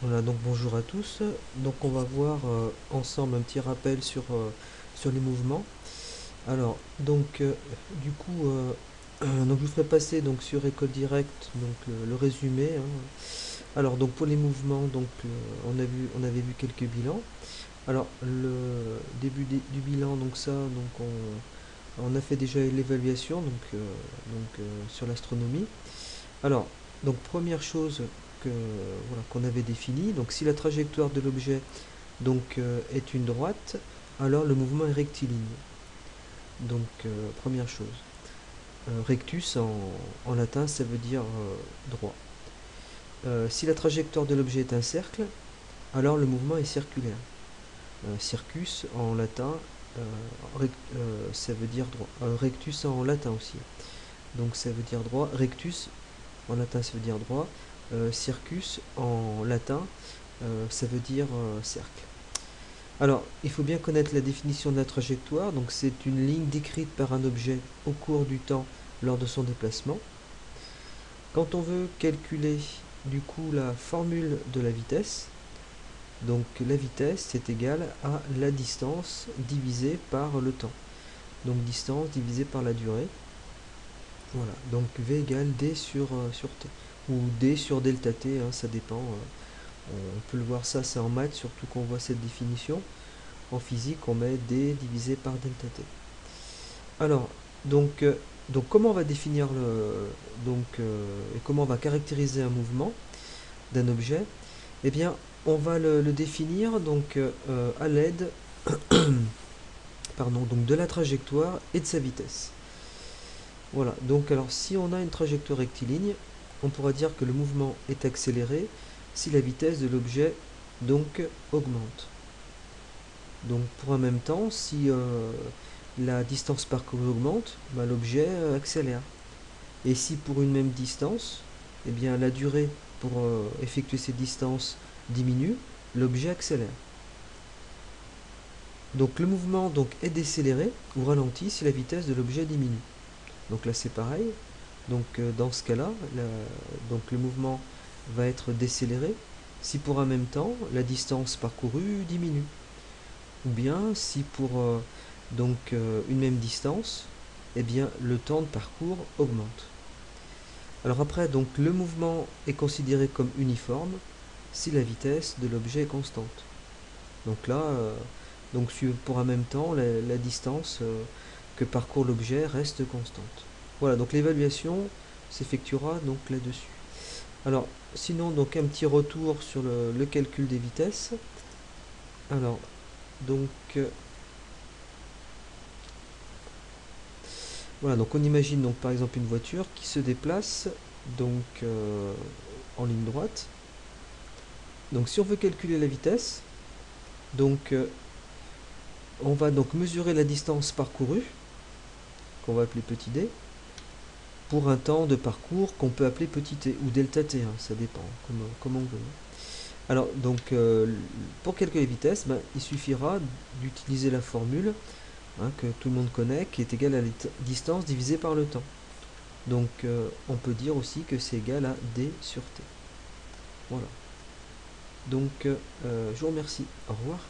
Voilà, donc bonjour à tous. Donc on va voir ensemble un petit rappel sur les mouvements. Alors, du coup, donc je vous ferai passer donc sur École Directe donc le résumé, hein. Alors donc pour les mouvements, on avait vu quelques bilans. Alors le début du bilan, donc ça, on a fait déjà l'évaluation sur l'astronomie. Alors, donc première chose qu'on avait définie, donc si la trajectoire de l'objet est une droite, alors le mouvement est rectiligne. Première chose. Rectus en latin, ça veut dire droit. Si la trajectoire de l'objet est un cercle, alors le mouvement est circulaire. Circus en latin, ça veut dire droit. Rectus en latin aussi. Donc ça veut dire droit. Rectus en latin, ça veut dire droit. Circus en latin, ça veut dire cercle. Alors, il faut bien connaître la définition de la trajectoire. Donc, c'est une ligne décrite par un objet au cours du temps lors de son déplacement. Quand on veut calculer du coup la formule de la vitesse, donc la vitesse c'est égal à la distance divisée par le temps. Donc distance divisée par la durée. Voilà, donc V égale D sur T. Ou D sur delta T, hein, ça dépend. On peut le voir ça, c'est en maths, surtout qu'on voit cette définition. En physique, on met D divisé par delta T. Alors, donc, euh, donc comment on va définir et comment on va caractériser un mouvement d'un objet? Eh bien, on va le définir à l'aide donc de la trajectoire et de sa vitesse. Voilà, donc alors si on a une trajectoire rectiligne, on pourra dire que le mouvement est accéléré si la vitesse de l'objet augmente. Donc pour un même temps, si la distance parcourue augmente, bah, l'objet accélère. Et si pour une même distance, eh bien la durée pour effectuer cette distance diminue, l'objet accélère. Donc le mouvement est décéléré ou ralenti si la vitesse de l'objet diminue. Donc là c'est pareil. Dans ce cas-là, le mouvement va être décéléré si pour un même temps la distance parcourue diminue. Ou bien si pour une même distance, eh bien le temps de parcours augmente. Alors après, donc le mouvement est considéré comme uniforme si la vitesse de l'objet est constante. Donc là, pour un même temps, la distance que parcourt l'objet reste constante. Voilà, donc l'évaluation s'effectuera donc là-dessus. Alors, sinon, donc un petit retour sur le calcul des vitesses. Alors, donc, euh, voilà, donc on imagine donc par exemple une voiture qui se déplace donc euh, en ligne droite. Donc si on veut calculer la vitesse, donc euh, on va donc mesurer la distance parcourue, qu'on va appeler petit d, pour un temps de parcours qu'on peut appeler petit t ou delta t, hein, ça dépend, comme on veut. Alors pour calculer la vitesse, ben, il suffira d'utiliser la formule, hein, que tout le monde connaît, qui est égale à la distance divisée par le temps. On peut dire aussi que c'est égal à d sur t. Voilà. Je vous remercie. Au revoir.